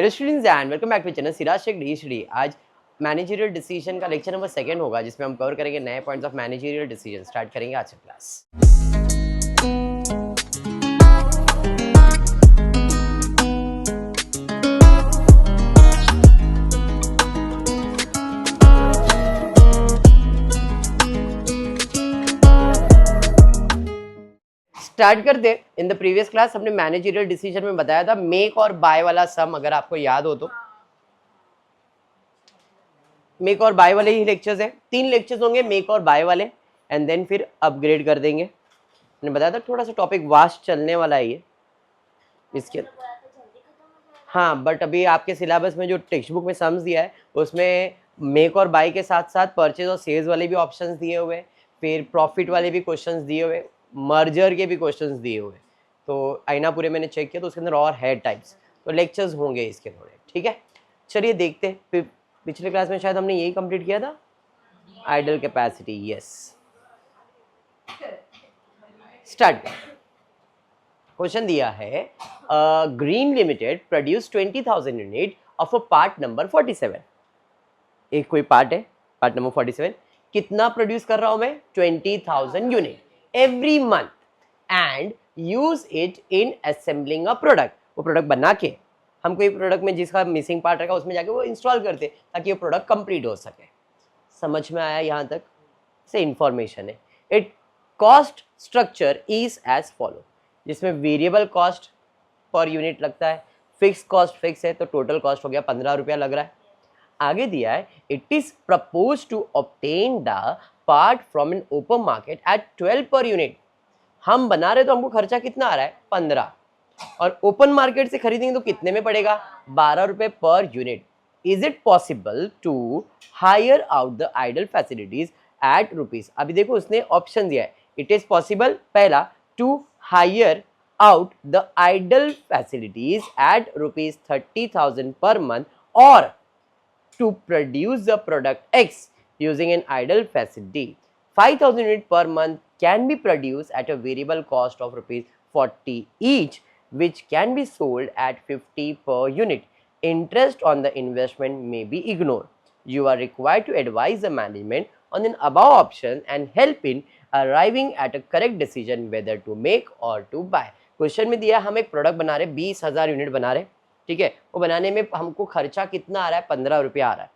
Hello students and welcome back to channel Siraj Shaikh D. आज managerial decision का lecture number 2 होगा, जिसमें हम कवर करेंगे नए points of managerial decision. Start करेंगे आज से क्लास। स्टार्ट करते। इन द प्रीवियस क्लास हमने मैनेजरियल डिसीजन में बताया था मेक और बाय वाला सम, अगर आपको याद हो तो। मेक और बाय वाले ही लेक्चर्स हैं, 3 लेक्चर्स होंगे मेक और बाय वाले, एंड देन फिर अपग्रेड कर देंगे। मैंने बताया था थोड़ा सा टॉपिक वास्ट चलने वाला है ये इसके। हाँ, बट अभी आपके सिलेबस में जो टेक्स्ट बुक में सम्स दिया है उसमें मेक और बाय के साथ साथ परचेज और सेल्स वाले भी ऑप्शंस दिए हुए, फिर प्रॉफिट वाले भी क्वेश्चंस दिए हुए, मर्जर के भी क्वेश्चंस दिए हुए। तो आईना पूरे मैंने चेक किया तो उसके अंदर और है टाइप्स, तो लेक्चर्स होंगे इसके थोड़े। ठीक है, चलिए देखते हैं। पिछले क्लास में शायद हमने यही कंप्लीट किया था, आइडल कैपेसिटी। यस, स्टार्ट कर। क्वेश्चन दिया है green limited produce 20,000 unit of a part number 47। एक कोई पार्ट है, पार्ट नंबर 47। कितना प्रोड्यूस कर रहा हूं मैं? 20,000 unit every month and use it in assembling a product. वो प्रोडक्ट बना के हम कोई प्रोडक्ट में जिसका मिसिंग पार्ट रखा उसमें जाके वो इंस्टॉल करते ताकि वो प्रोडक्ट कंप्लीट हो सके। समझ में आया यहाँ तक? से इंफॉर्मेशन है। It cost structure is as follow, जिसमें वेरिएबल कॉस्ट पर यूनिट लगता है, फिक्स कॉस्ट फिक्स है, तो टोटल कॉस्ट हो गया 15 रुपया लग रहा है। आगे दिया है it is propose to obtain the part from an open market at 12 per unit. हम बना रहे तो हमको खर्चा कितना आ रहा है? 15, और ओपन मार्केट से खरीदेंगे तो कितने में पड़ेगा? 12 रुपए per unit. Is it possible to hire out the idle facilities at rupees? अभी देखो उसने ऑप्शन दिया है, इट इज पॉसिबल पहला to hire out the idle facilities at rupees 30,000 per month, और to produce the product X using an idle facility 5,000 units per month can be produced at a variable cost of rupees 40 each, which can be sold at 50 per unit. Interest on the investment may be ignored. You are required to advise the management on the above option and help in arriving at a correct decision whether to make or to buy. Question में दिया हम एक product बना रहे, 20,000 unit बना रहे। ठीक है, वो बनाने में हमको खर्चा कितना आ रहा है? 15 रुपया आ रहा है।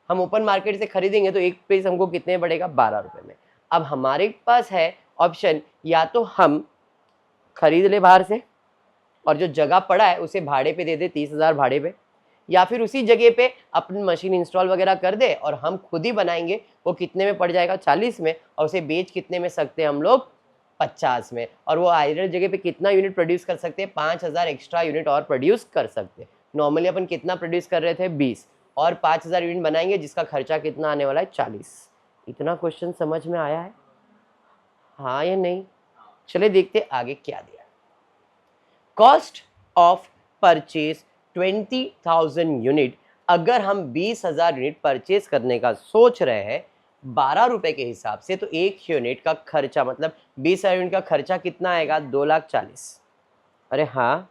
हम ओपन मार्केट से खरीदेंगे तो एक पीस हमको कितने पड़ेगा? 12 रुपए में। अब हमारे पास है ऑप्शन, या तो हम खरीद ले बाहर से और जो जगह पड़ा है उसे भाड़े पे दे दे, 30,000 भाड़े पे, या फिर उसी जगह पे अपनी मशीन इंस्टॉल वगैरह कर दे और हम खुद ही बनाएंगे। वो कितने में पड़ जाएगा? 40 में, और उसे बेच कितने में सकते हैं हम लोग? 50 में। और वो आइडल जगह पे कितना यूनिट प्रोड्यूस कर सकते हैं? 5,000 एक्स्ट्रा यूनिट और प्रोड्यूस कर सकते हैं। नॉर्मली अपन कितना प्रोड्यूस कर रहे थे? 20, और 5,000 यूनिट बनाएंगे जिसका खर्चा कितना आने वाला है? 40। इतना क्वेश्चन समझ में आया है? हाँ या नहीं? चलिए देखते आगे क्या दिया। Cost of purchase 20,000 unit. अगर हम 20,000 यूनिट परचेज करने का सोच रहे हैं 12 रुपए के हिसाब से, तो एक यूनिट का खर्चा मतलब 20,000 यूनिट का खर्चा कितना आएगा? 2,40,000। अरे हाँ,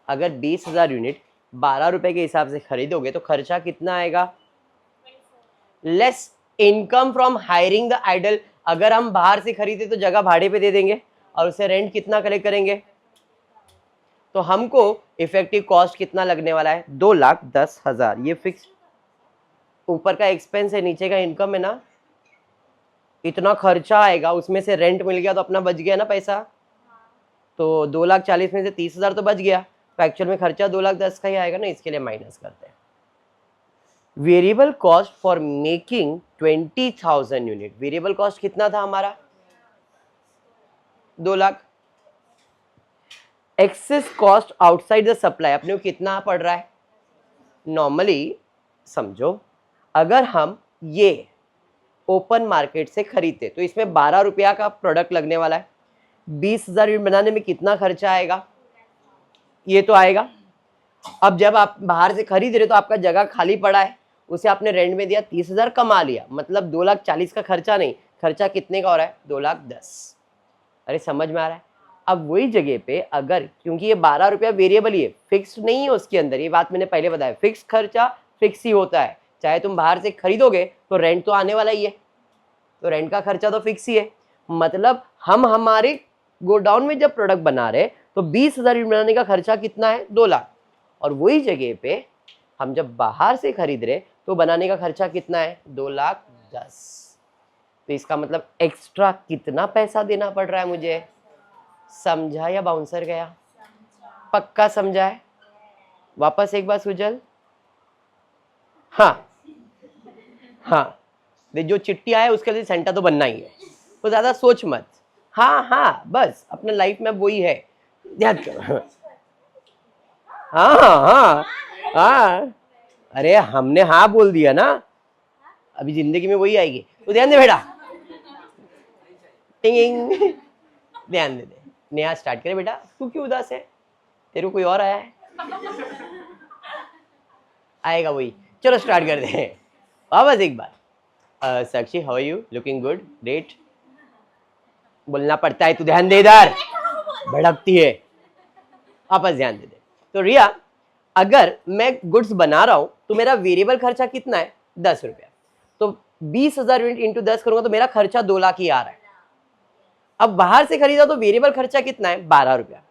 अगर 20,000 यूनिट 12 रुपए के हिसाब से खरीदोगे तो खर्चा कितना आएगा? Less income from hiring the idle. अगर हम बाहर से खरीदे तो जगह भाड़े पे दे देंगे और उसे रेंट कितना कलेक्ट करेंगे, तो हमको इफेक्टिव कॉस्ट कितना लगने वाला है? 2,10,000। ये फिक्स ऊपर का एक्सपेंस है, नीचे का इनकम है ना, इतना खर्चा आएगा, उसमें से रेंट मिल गया तो अपना बच गया ना पैसा। तो 2,40,000 में से 30,000 तो बच गया, तो एक्चुअल में खर्चा 2,10,000 का ही आएगा ना, इसके लिए माइनस करते हैं। Variable cost for making 20,000 unit. Variable cost कितना था हमारा? 2,00,000। Excess cost outside the supply अपने को कितना पड़ रहा है? नॉर्मली समझो, अगर हम ये ओपन मार्केट से खरीदते तो इसमें 12 रुपया का प्रोडक्ट लगने वाला है। 20,000 यूनिट बनाने में कितना खर्चा आएगा? ये तो आएगा। अब जब आप बाहर से खरीद रहे तो आपका जगह खाली पड़ा है, उसे आपने रेंट में दिया, 30,000 कमा लिया, मतलब 2,40,000 का खर्चा नहीं, खर्चा कितने का हो रहा है? 2,10,000। अरे समझ में आ रहा है? अब वही जगह पे अगर, क्योंकि ये 12 रुपया वेरिएबल ही है, फिक्स्ड नहीं है उसके अंदर, ये बात मैंने पहले बताया, फिक्स खर्चा फिक्स ही होता है, चाहे तुम बाहर से खरीदोगे तो रेंट तो आने वाला ही है, तो रेंट का खर्चा तो फिक्स ही है। मतलब हम हमारे गोडाउन में जब प्रोडक्ट बना रहे तो 20,000 यूनिट बनाने का खर्चा कितना है, 2 लाख, और वही जगह पे हम जब बाहर से खरीद रहे तो बनाने का खर्चा कितना है, 2,10,000। तो इसका मतलब एक्स्ट्रा कितना पैसा देना पड़ रहा है मुझे, समझा या बाउंसर गया? पक्का समझा है? वापस एक बार सुजल। हाँ हाँ, जो चिट्ठी आया उसके लिए सेंटा तो बनना ही है, तो ज्यादा सोच मत। हाँ हाँ, बस अपने लाइफ में वही है, याद करो। हाँ हाँ हाँ, अरे हमने हाँ बोल दिया ना, अभी जिंदगी में वही आएगी, तो ध्यान दे बेटा, टिंग, ध्यान दे। नया स्टार्ट करे बेटा, तू क्यों उदास है, तेरे को कोई और आया है? आएगा वही, चलो स्टार्ट कर दे वापस एक बार। Sakshi, how are you? Looking good, great. बोलना पड़ता है, तू ध्यान दे, इधर भड़कती है, वापस ध्यान दे। तो रिया, अगर मैं गुड्स बना रहा हूं तो मेरा वेरिएबल खर्चा कितना है, 10 रुपया, तो 20,000 यूनिट इंटू 10 करूंगा तो मेरा खर्चा 2 लाख ही आ रहा है। अब बाहर से खरीदा तो वेरिएबल खर्चा कितना है, 12 रुपया,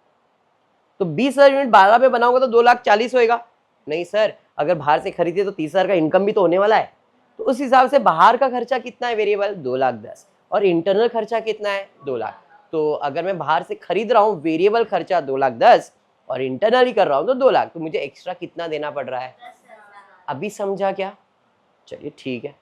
तो 20,000 यूनिट 12 में बनाऊंगा तो 2,40,000 होएगा। नहीं सर, अगर बाहर से खरीदे तो 30,000 का इनकम भी तो होने वाला है, तो उस हिसाब से बाहर का खर्चा कितना है वेरिएबल, 2,10,000, और इंटरनल खर्चा कितना है, 2 लाख। तो अगर मैं बाहर से खरीद रहा हूँ, वेरिएबल खर्चा 2,10,000 और इंटरनली कर रहा हूँ तो 2 लाख, तो मुझे एक्स्ट्रा कितना देना पड़ रहा है? अभी समझा क्या? चलिए ठीक है।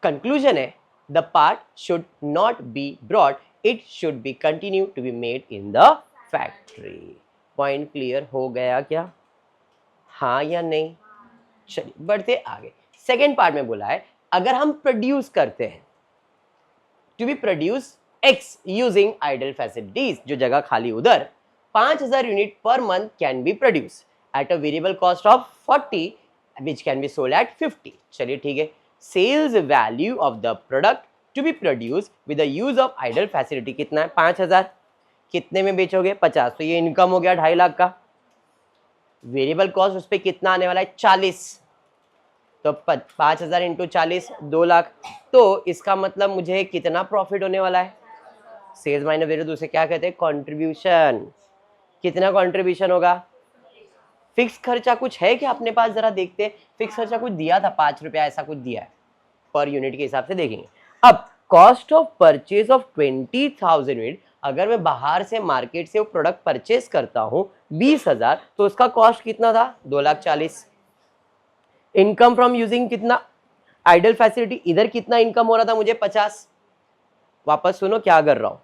कंक्लूजन है, the part should not be broad, it should be continue to be made in the factory. Point clear हो गया क्या? हाँ या नहीं? चलिए बढ़ते आगे। सेकेंड पार्ट में बोला है, अगर हम प्रोड्यूस करते हैं, to be produce X using idle facilities, जो जगह खाली उधर 5,000 unit per month can be produce at a variable cost of 40 which can be sold at 50। चलिए ठीक है। Sales value of the product to be produce with the use of idle facility कितना है, 5,000। कितने में बेचोगे, 50, तो ये इनकम हो गया 2.5 लाख का। वेरिएबल कॉस्ट उस पर कितना आने वाला है, 40, तो 5,000 इंटू 40, 2 लाख। तो इसका मतलब मुझे कितना प्रॉफिट होने वाला है, सेल्स माइनस वेरिएबल, उसे क्या कहते हैं, कंट्रीब्यूशन। कितना कंट्रीब्यूशन होगा? फिक्स खर्चा कुछ है क्या अपने पास, जरा देखते हैं। फिक्स खर्चा कुछ दिया था, 5 रुपया ऐसा कुछ दिया है, पर यूनिट के हिसाब से देखेंगे। अब cost of purchase of 20,000 unit, अगर मैं बाहर से मार्केट से वो प्रोडक्ट परचेज करता हूं 20,000, तो उसका कॉस्ट कितना था, 2,40,000। इनकम फ्रॉम यूजिंग कितना, आइडल फैसिलिटी, इधर कितना इनकम हो रहा था मुझे, 50। वापस सुनो क्या कर रहा हूं,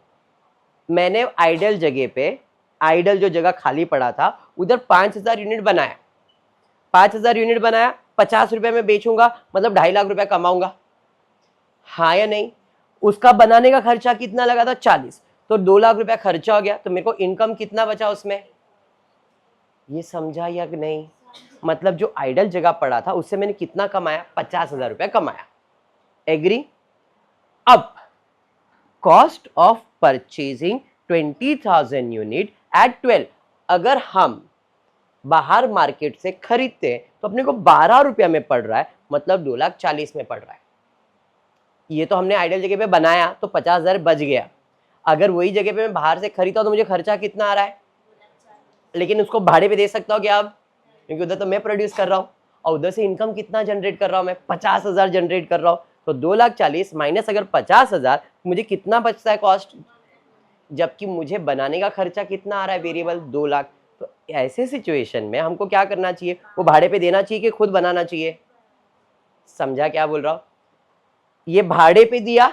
मैंने आइडल जगह पे, आइडल जो जगह खाली पड़ा था उधर 5,000 यूनिट बनाया, 5,000 यूनिट बनाया, 50 रुपए में बेचूंगा, मतलब 2.5 लाख रुपया कमाऊंगा, हाँ या नहीं? उसका बनाने का खर्चा कितना लगा था, 40, तो 2 लाख रुपया खर्चा हो गया, तो मेरे को इनकम कितना बचा उसमें, ये समझा या नहीं? मतलब जो आइडल जगह पड़ा था उससे मैंने कितना कमाया, 50,000 रुपया कमाया। एग्री? अब cost of purchasing 20,000 unit at 12, अगर हम बाहर मार्केट से खरीदते हैं तो अपने को 12 रुपया में पड़ रहा है, मतलब 2,40,000 में पड़ रहा है। ये तो हमने आइडल जगह पे बनाया तो 50,000 बच गया। अगर वही जगह पे मैं बाहर से खरीदता तो मुझे खर्चा कितना आ रहा है, लेकिन उसको भाड़े पे दे सकता हूँ क्या अब, क्योंकि उधर तो मैं प्रोड्यूस कर रहा हूँ, और उधर से इनकम कितना जनरेट कर रहा हूँ मैं, 50,000 जनरेट कर रहा हूँ। तो 2,40,000 माइनस अगर 50,000, मुझे कितना बचता है कॉस्ट, जबकि मुझे बनाने का खर्चा कितना आ रहा है वेरिएबल, 2 लाख। तो ऐसे सिचुएशन में हमको क्या करना चाहिए, वो भाड़े पे देना चाहिए कि खुद बनाना चाहिए? समझा क्या बोल रहा हूँ? ये भाड़े पे दिया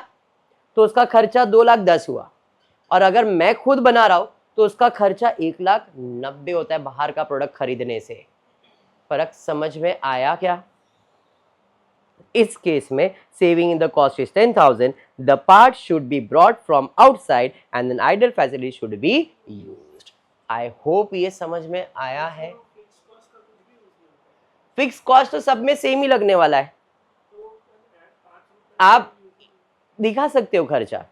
तो उसका खर्चा 2,10,000 हुआ, और अगर मैं खुद बना रहा हूं तो उसका खर्चा 1,90,000 होता है बाहर का प्रोडक्ट खरीदने से। फर्क समझ में आया क्या? इस केस में saving in the cost is 10,000, the part should be brought from outside and an idle facility should be used. I hope ये समझ में आया है। फिक्स कॉस्ट तो सब में सेम ही लगने वाला है, आप दिखा सकते हो खर्चा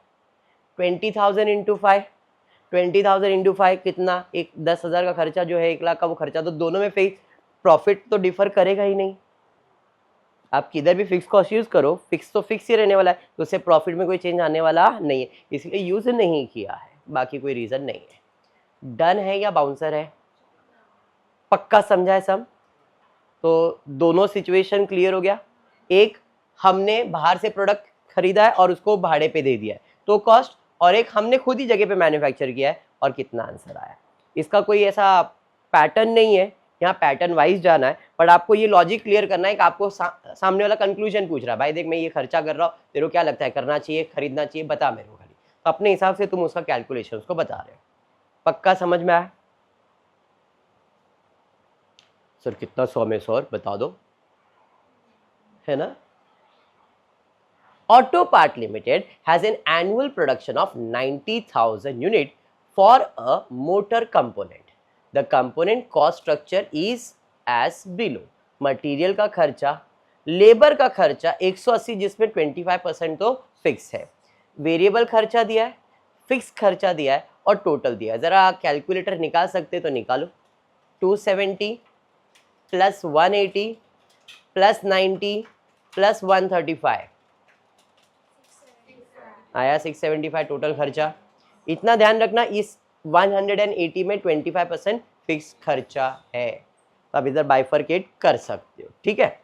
20,000 इंटू 5, 20,000 इंटू 5 कितना, एक 10,000 का खर्चा जो है 1 लाख का वो खर्चा, तो दोनों में फिक्स प्रॉफिट तो डिफर करेगा ही नहीं। आप किधर भी फिक्स कॉस्ट यूज करो, फिक्स तो फिक्स ही रहने वाला है, तो उससे प्रॉफिट में कोई चेंज आने वाला नहीं है, इसलिए यूज नहीं किया है, बाकी कोई रीजन नहीं है। डन है या बाउंसर है? पक्का समझा है सब? तो दोनों सिचुएशन क्लियर हो गया। एक, हमने बाहर से प्रोडक्ट खरीदा है और उसको भाड़े पे दे दिया है तो कॉस्ट, और एक हमने खुद ही जगह पे मैन्युफैक्चर किया है और कितना आंसर आया। इसका कोई ऐसा पैटर्न नहीं है, यहाँ पैटर्न वाइज जाना है, बट आपको ये लॉजिक क्लियर करना है कि आपको सामने वाला कंक्लूजन पूछ रहा है, भाई देख मैं ये खर्चा कर रहा हूँ, तेरे को क्या लगता है करना चाहिए खरीदना चाहिए, बता मेरे को खाली, तो अपने हिसाब से तुम उसका कैलकुलेशन उसको बता रहे हो। पक्का समझ में आया? सर कितना 100 में 100 बता दो, है ना? Auto Part Limited has an annual production of 90,000 units for a motor component. The component cost structure is as below. Material का खर्चा, लेबर का खर्चा 180 जिसमें 25% तो फिक्स है, वेरिएबल खर्चा दिया है, फिक्स खर्चा दिया है और टोटल दिया है। जरा कैलकुलेटर निकाल सकते तो निकालो। 270 प्लस 180 प्लस 90 प्लस 135 आया 675 टोटल खर्चा। इतना ध्यान रखना, इस 180 में 25% फिक्स खर्चा है, तो आप इधर बाइफरकेट कर सकते हो, ठीक है।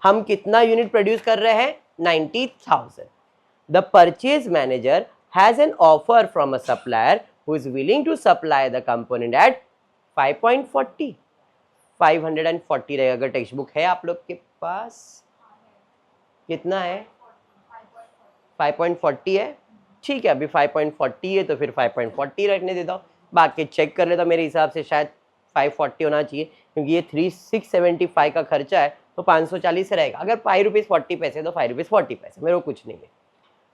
हम कितना यूनिट प्रोड्यूस कर रहे हैं? 90,000। The purchase manager has an offer from a supplier who is willing to supply the component at 5.40। 540 रहेगा अगर टेक्स्ट बुक है आप लोग के पास। कितना है? 5.40 है, ठीक है। अभी 5.40 है तो फिर 5.40 रखने देता हूँ, बाकी चेक कर लेता हूँ। मेरे हिसाब से शायद 540 होना चाहिए, क्योंकि ये 675 का खर्चा है तो 540 रहेगा। अगर 5 रुपीज़ 40 पैसे तो 5 रुपीज़ 40 पैसे, मेरे को कुछ नहीं है।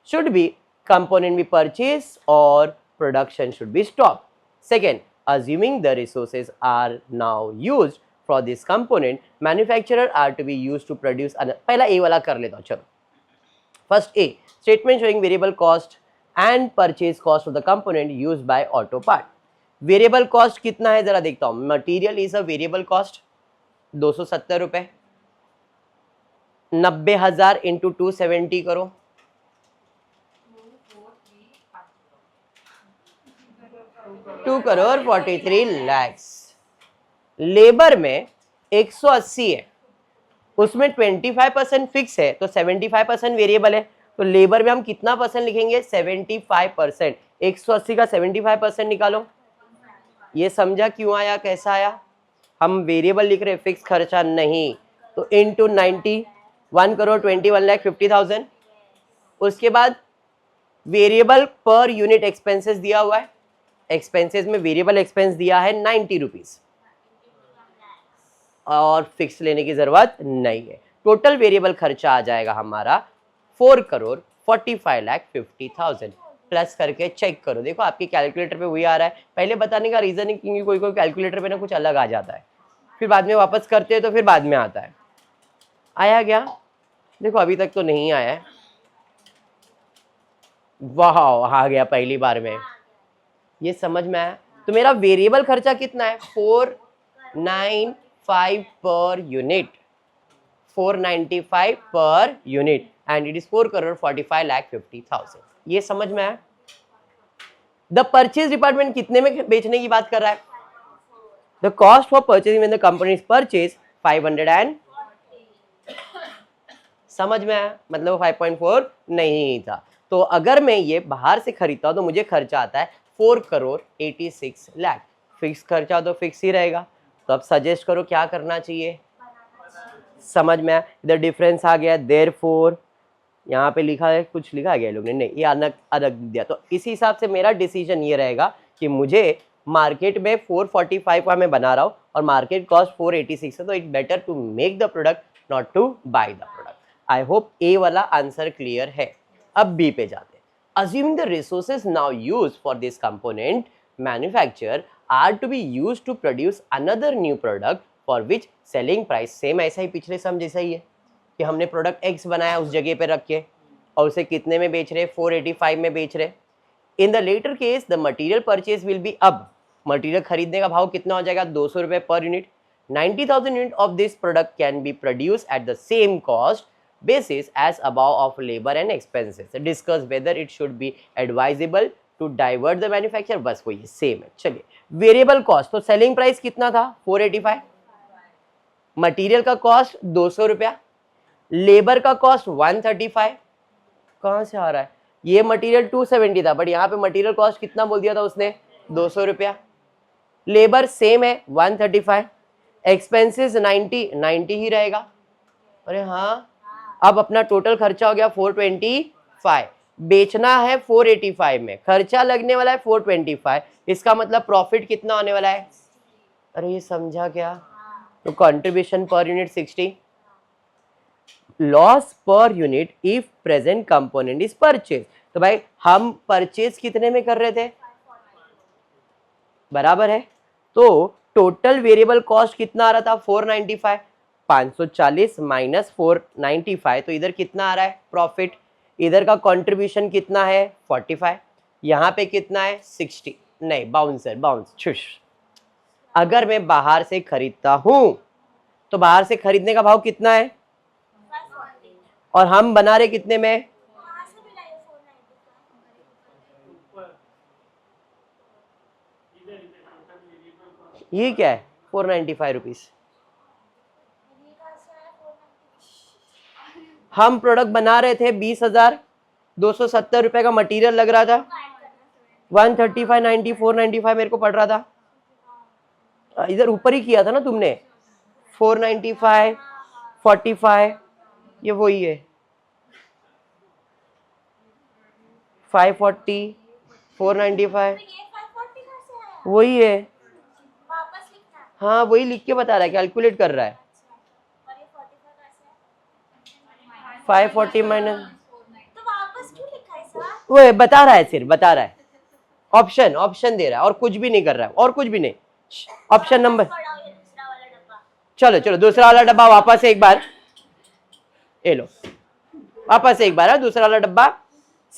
Should be component be purchase और production should be stop. Second, assuming the resources are now used for this component, manufacturer are to be used to produce another। पहला ए वाला कर लेता हूँ, चलो। First A, statement showing variable cost and purchase cost of the component used by auto part। Variable cost कितना है जरा देखता हूँ। Material is a variable cost 270 रुपए, 90,000 इंटू 270 करो, 2,43,00,000। लेबर में 180 है, उसमें 25% फिक्स है तो 75% वेरिएबल है, तो लेबर में हम कितना परसेंट लिखेंगे? 75%। 180 का 75% निकालो। ये समझा क्यों आया, कैसा आया? हम वेरिएबल लिख रहे, फिक्स खर्चा नहीं, तो इंटू 90, 1,21,50,000। उसके बाद वेरिएबल पर यूनिट एक्सपेंसेस दिया हुआ है, एक्सपेंसेस में वेरिएबल एक्सपेंस दिया है 90 रुपीज और फिक्स लेने की जरूरत नहीं है। टोटल वेरिएबल खर्चा आ जाएगा हमारा 4,45,50,000। प्लस करके चेक करो, देखो आपके कैलकुलेटर पे वही आ रहा है। पहले बताने का रीजन है क्योंकि कोई कोई कैलकुलेटर पे ना कुछ अलग आ जाता है, फिर बाद में वापस करते हैं तो फिर बाद में आता है। आया क्या? देखो अभी तक तो नहीं आया है। वाह, आ गया पहली बार में। ये समझ में आया? तो मेरा वेरिएबल खर्चा कितना है? 495 per unit, 495 per unit and it is 4,45,50,000। ये समझ में आया? द परचेज डिपार्टमेंट कितने में बेचने की बात कर रहा है? The cost for purchasing when the company is purchase 500 and, समझ में आया? मतलब 5.4 नहीं था। तो अगर मैं ये बाहर से खरीदता हूं तो मुझे खर्चा आता है 4,86,00,000। फिक्स खर्चा तो फिक्स ही रहेगा, तो अब सजेस्ट करो क्या करना चाहिए। समझ में आया? इधर डिफरेंस आ गया, देयरफॉर यहाँ पे लिखा है, कुछ लिखा गया लोग ने, नहीं ये अलग अलग दिया। तो इस हिसाब से मेरा डिसीजन ये रहेगा कि मुझे मार्केट में 445 का मैं बना रहा हूँ और मार्केट कॉस्ट 486 है, तो it better to make the product not to buy the product. I hope A वाला आंसर क्लियर है। अब बी पे जाते हैं। Assuming the resources now used for this component manufacture are to be used to produce another new product for which selling price, same ऐसा ही पिछले सम जैसा ही है कि हमने प्रोडक्ट X बनाया उस जगह पे रख के और उसे कितने में बेच रहे? 485 में बेच रहे। In the latter case the material purchase will be, अब मटेरियल खरीदने का भाव कितना हो जाएगा 200 रुपए per unit. 90,000 unit of this product can be produced at the same cost basis as above of labor and expenses. Discuss whether it should be advisable to divert the manufacture. बस वही same है. चलिए variable cost, तो selling price कितना था 485, material का cost 200 रुपया, labour का कॉस्ट 135. कहाँ से आ रहा है, ये मटेरियल 270 था बट यहाँ पे मटेरियल कॉस्ट कितना बोल दिया था उसने 200 रुपया, लेबर सेम है 135, एक्सपेंसेस 90 ही रहेगा. अरे हाँ, अब अपना टोटल खर्चा हो गया 425, बेचना है 485 में, खर्चा लगने वाला है 425, इसका मतलब प्रॉफिट कितना होने वाला है. अरे ये समझा क्या, तो contribution per unit 60, loss per unit if present component is purchase. तो भाई हम परचेज कितने में कर रहे थे, बराबर है, तो टोटल वेरिएबल कॉस्ट कितना आ रहा था 495, 540 माइनस 495, तो इधर कितना आ रहा है प्रॉफिट, इधर का कंट्रीब्यूशन कितना है 45, यहाँ पे कितना है 60, नहीं बाउंस छुश. अगर मैं बाहर से खरीदता हूं तो बाहर से खरीदने का भाव कितना है, और हम बना रहे कितने में, ये क्या है 495 रुपीज. हम प्रोडक्ट बना रहे थे 20,270 रुपए का मटेरियल लग रहा था, 135, 90, 495 मेरे को पड़ रहा था. इधर ऊपर ही किया था ना तुमने, 495, 45, ये वही है 540, 495, वही है. हाँ वही लिख के बता रहा है, कैलकुलेट कर रहा है. 540 माइनस, वो बता रहा है, सिर्फ बता रहा है, ऑप्शन दे रहा है और कुछ भी नहीं कर रहा है, और कुछ भी नहीं. ऑप्शन नंबर, चलो दूसरा वाला डब्बा वापस एक बार, ये लो वापस एक बार, दूसरा वाला डब्बा.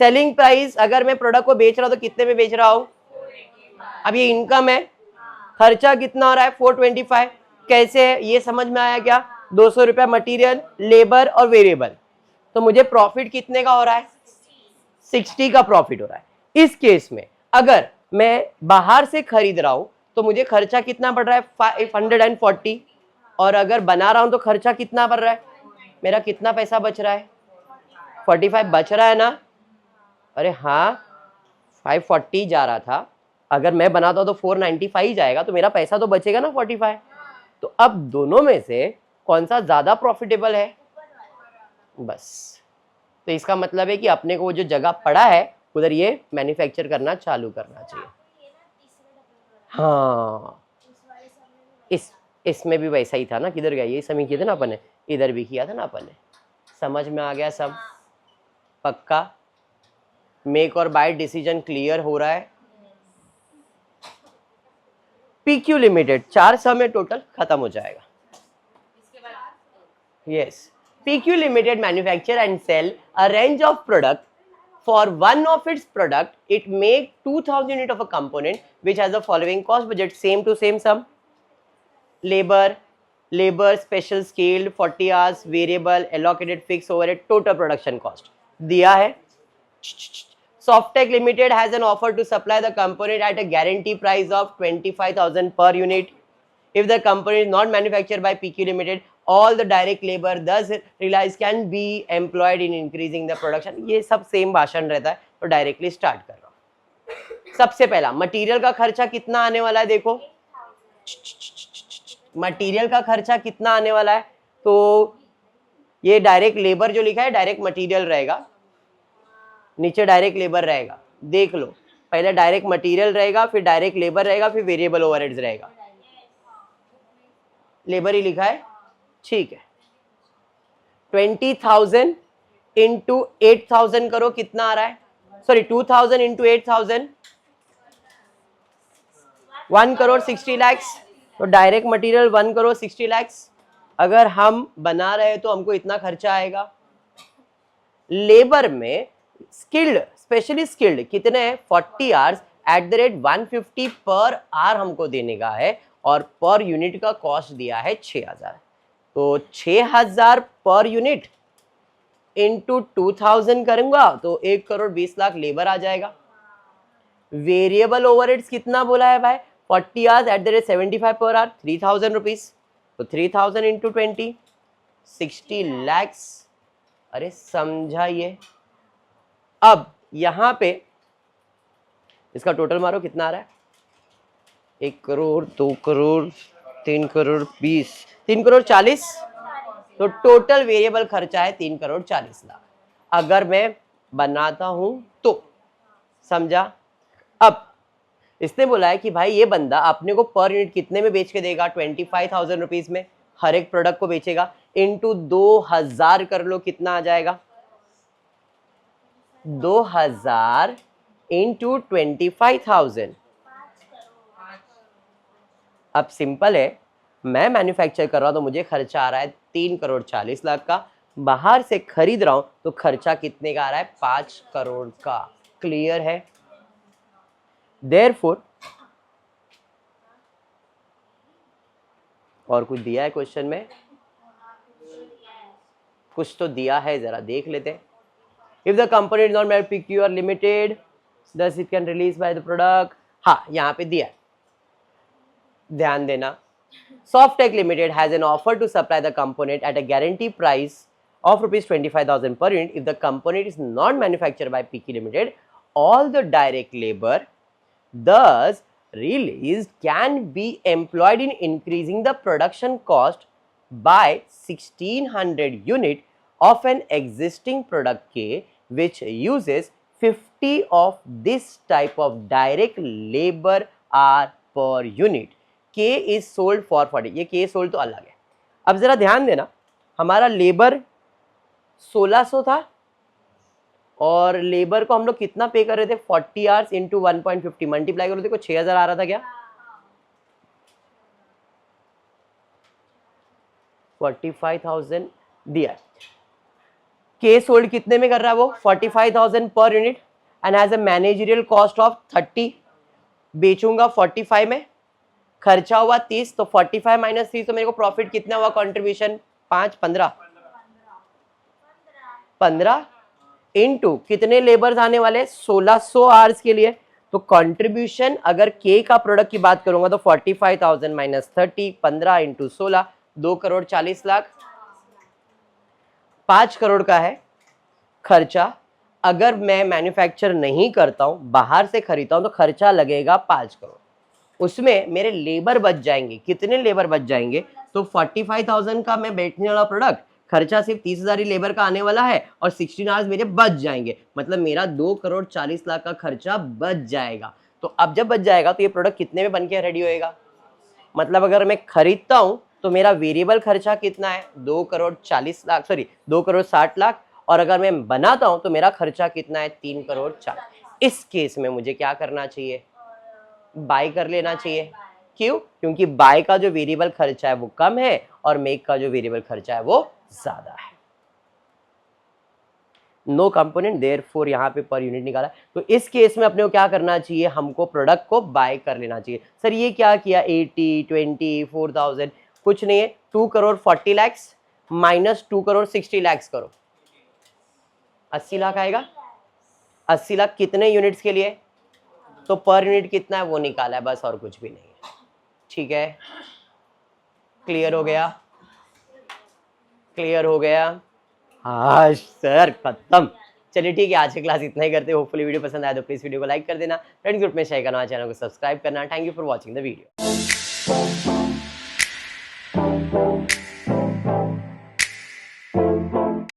सेलिंग प्राइस, अगर मैं प्रोडक्ट को बेच रहा हूं तो कितने में बेच रहा हूं, अब ये इनकम है, खर्चा कितना हो रहा है 425, कैसे है ये समझ में आया क्या, 200 रुपया मटीरियल, लेबर और वेरिएबल, तो मुझे प्रॉफिट कितने का हो रहा है 60 का प्रॉफिट हो रहा है. इस केस में अगर मैं बाहर से खरीद रहा हूं तो मुझे खर्चा कितना पड़ रहा है 540, और अगर बना रहा हूं तो खर्चा कितना पड़ रहा है, मेरा कितना पैसा बच रहा है 45 बच रहा है ना. अरे हाँ 540 जा रहा था, अगर मैं बनाता हूं तो 495 जाएगा, तो मेरा पैसा तो बचेगा ना 45. तो अब दोनों में से कौन सा ज्यादा प्रॉफिटेबल है, बस. तो इसका मतलब है कि अपने को वो जो जगह पड़ा है उधर ये मैन्युफैक्चर करना चालू करना चाहिए. हाँ इसमें भी वैसा ही था ना, किधर गया, ये समय किए थे ना अपन ने, इधर भी किया था ना अपन ने. समझ में आ गया सब, पक्का. मेक और बाय डिसीजन क्लियर हो रहा है. PQ लिमिटेड 400 में टोटल खत्म हो जाएगा. Yes, PQ limited manufacture and sell a range of product. For one of its product, it make 2,000 unit of a component which has the following cost budget, same to same sum. Labor special scaled 40 hours, variable, allocated fixed overhead, total production cost दिया है. Softtech Limited has an offer to supply the component at a guarantee price of 25,000 per unit. If the component is not manufactured by PQ Limited, all the direct labor thus realized can be employed in increasing the production. ये सब same भाषण रहता है, तो directly start कर रहा हूँ. सबसे पहला मटेरियल का खर्चा कितना आने वाला है, देखो मटेरियल का खर्चा कितना आने वाला है, तो ये डायरेक्ट लेबर जो लिखा है डायरेक्ट मटेरियल रहेगा, नीचे डायरेक्ट लेबर रहेगा. देख लो, पहले डायरेक्ट मटेरियल रहेगा, फिर डायरेक्ट लेबर रहेगा, फिर वेरिएबल ओवरहेड्स रहेगा. लेबर ही लिखा है, ठीक है. 20,000 इंटू 8,000 करो, कितना आ रहा है, सॉरी 2,000 इंटू 8,000, 1 करोड़ 60 lakhs. तो डायरेक्ट मटेरियल 1 करोड़ 60 lakhs. अगर हम बना रहे तो हमको इतना खर्चा आएगा. लेबर में स्किल्ड स्पेशली स्किल्ड कितने हैं 40 hours at the rate 150 per hour हमको देने का है और पर यूनिट का कॉस्ट दिया है 6000। तो 6000 पर यूनिट इंटू 2000 करूंगा तो 1,20,00,000 लेबर आ जाएगा। वेरिएबल ओवरहेड्स कितना बोला है भाई 40 hours at the rate 75 per hour 3000 rupees. तो 3000 इंटू 20 60 lakhs। अरे समझा ये। अब यहां पे इसका टोटल मारो कितना आ रहा है 1 करोड़ 2 करोड़ 3 करोड़ 20 3 करोड़ 40। तो टोटल वेरिएबल खर्चा है 3 करोड़ 40 लाख अगर मैं बनाता हूं तो। समझा। अब इसने बोला है कि भाई ये बंदा अपने को पर यूनिट कितने में बेच के देगा 25,000 रुपीज में हर एक प्रोडक्ट को बेचेगा इंटू 2000 कर लो कितना आ जाएगा 2000 इंटू 25,000। अब सिंपल है मैं मैन्युफैक्चर कर रहा हूं तो मुझे खर्चा आ रहा है 3 करोड़ 40 लाख का। बाहर से खरीद रहा हूं तो खर्चा कितने का आ रहा है 5 करोड़ का। क्लियर है। Therefore, और कुछ दिया है क्वेश्चन में कुछ तो दिया है जरा देख लेते हैं। If the company is not made PQ limited thus it can release by the product। हाँ यहाँ पे दिया है ध्यान देना। Softtech Limited has an offer to supply the component at a guarantee price of rupees 25,000 per unit. If the component is not manufactured by PQ Limited, all the direct labor thus released can be employed in increasing the production cost by 1600 unit of an existing product K which uses 50 of this type of direct labor hour per unit. K is sold for 40। ये K sold तो अलग है। अब जरा ध्यान देना हमारा labour 1600 था और लेबर को हम लोग कितना पे कर रहे थे 40 आवर्स इंटू 1.50 मल्टीप्लाई करो देखो 6000 आ रहा था क्या 45,000 दिया। के सोल्ड कितने में कर रहा है वो 45,000 per unit and has a managerial cost of 30। बेचूंगा 45 में खर्चा हुआ 30 तो 45 माइनस 30 तो मेरे को प्रॉफिट कितना हुआ कंट्रीब्यूशन 5 15 इनटू कितने लेबर्स आने वाले 1600 आवर्स के लिए। तो कंट्रीब्यूशन अगर के का प्रोडक्ट की बात करूंगा तो 45,000 माइनस 30 15 इंटू 16 2 करोड़ 40 लाख 5 करोड़ का है खर्चा। अगर मैं मैन्युफैक्चर नहीं करता हूं बाहर से खरीदता हूं तो खर्चा लगेगा 5 करोड़। उसमें मेरे लेबर बच जाएंगे कितने लेबर बच जाएंगे तो 45,000 का मैं बेचने वाला प्रोडक्ट खर्चा सिर्फ 30,000 ही लेबर का आने वाला है और 16 आवर्स मेरे बच जाएंगे मतलब मेरा 2 करोड़ 40 लाख का खर्चा बच जाएगा। तो अब जब बच जाएगा तो ये प्रोडक्ट कितने में बनके रेडी होएगा मतलब अगर मैं खरीदता हूं तो मेरा वेरिएबल खर्चा कितना है 2 करोड़ 40 लाख 2 करोड़ 60 लाख और अगर मैं बनाता हूं तो मेरा खर्चा कितना है 3 करोड़ 40। इस केस में मुझे क्या करना चाहिए बाय कर लेना चाहिए। क्यों क्योंकि बाय का जो वेरिएबल खर्चा है वो कम है और मेक का जो वेरिएबल खर्चा है वो ज्यादा है। नो कंपोनेंट देयरफॉर यहाँ पे पर यूनिट निकाला। तो इस केस में अपने को क्या करना चाहिए हमको प्रोडक्ट को बाय कर लेना चाहिए। सर ये क्या किया 80 20 4000 कुछ नहीं है 2 करोड़ 40 लाख माइनस 2 करोड़ 60 लाख करो 80 लाख आएगा। 80 लाख कितने यूनिट्स के लिए तो पर यूनिट कितना है वो निकाला है बस और कुछ भी नहीं है। ठीक है क्लियर हो गया क्लियर हो गया। हाँ सर खत्म। चलिए ठीक है आज की क्लास इतना ही करते हैं। होपफुली वीडियो पसंद आया तो प्लीज वीडियो को लाइक कर देना फ्रेंड ग्रुप में शेयर करना चैनल को सब्सक्राइब करना। Thank you for watching the video.